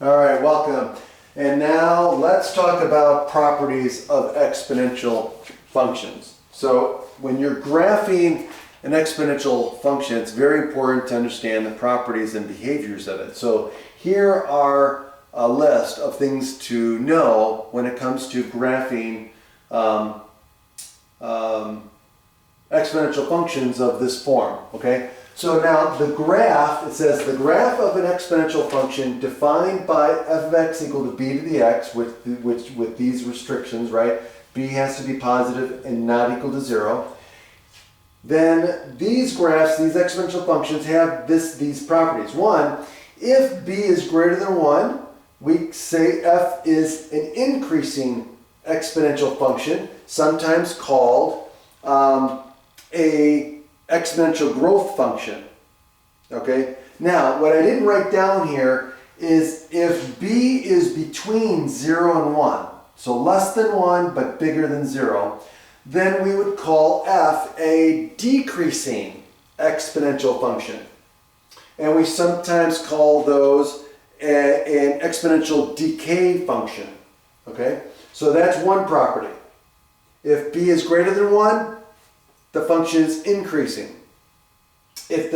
All right, welcome. And now let's talk about properties of exponential functions. So when you're graphing an exponential function, it's very important to understand the properties and behaviors of it. So here are a list of things to know when it comes to graphing exponential functions of this form, okay? So now the graph, it says the graph of an exponential function defined by f of x equal to b to the x with these restrictions, right? B has to be positive and not equal to 0. Then these graphs, these exponential functions have these properties. One, if b is greater than 1, we say f is an increasing exponential function, sometimes called a exponential growth function. Okay, now what I didn't write down here is if b is between 0 and 1, so less than 1 but bigger than 0, then we would call f a decreasing exponential function. And we sometimes call those an exponential decay function. Okay, so that's one property. If b is greater than 1, the function is increasing. If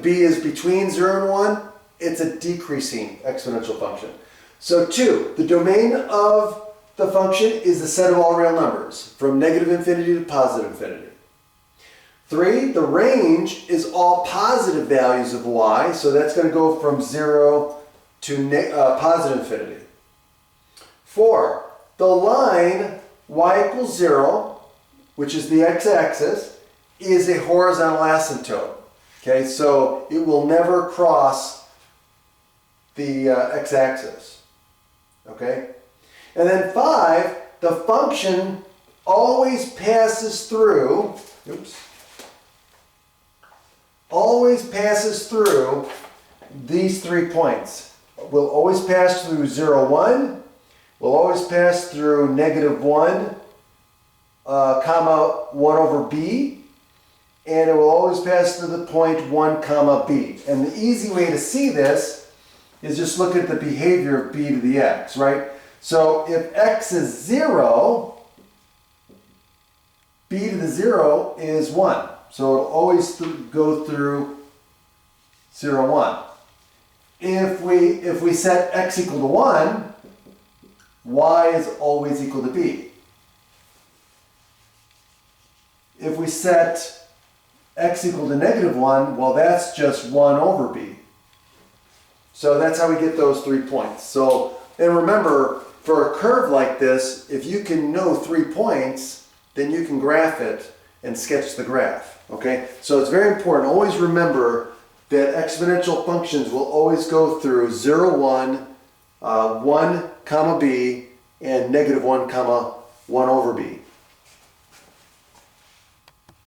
b is between 0 and 1, it's a decreasing exponential function. So 2, the domain of the function is the set of all real numbers, from negative infinity to positive infinity. 3, the range is all positive values of y, so that's going to go from 0 to positive infinity. 4, the line y equals 0, which is the x-axis, is a horizontal asymptote. Okay, so it will never cross the x-axis. Okay, and then 5, the function always passes through, these 3 points. We'll always pass through 0, 1. We'll always pass through negative 1, comma 1 over b, and it will always pass through the point 1 comma b. And the easy way to see this is just look at the behavior of b to the x, right? So if x is 0, b to the 0 is 1. So it'll always go through 0, 1. If we set x equal to 1, y is always equal to b. If we set x equal to negative 1, well, that's just 1 over b. So that's how we get those 3 points. So, and remember, for a curve like this, if you can know 3 points, then you can graph it and sketch the graph. Okay? So it's very important. Always remember that exponential functions will always go through 0, 1, 1 comma b, and negative 1 comma 1 over b.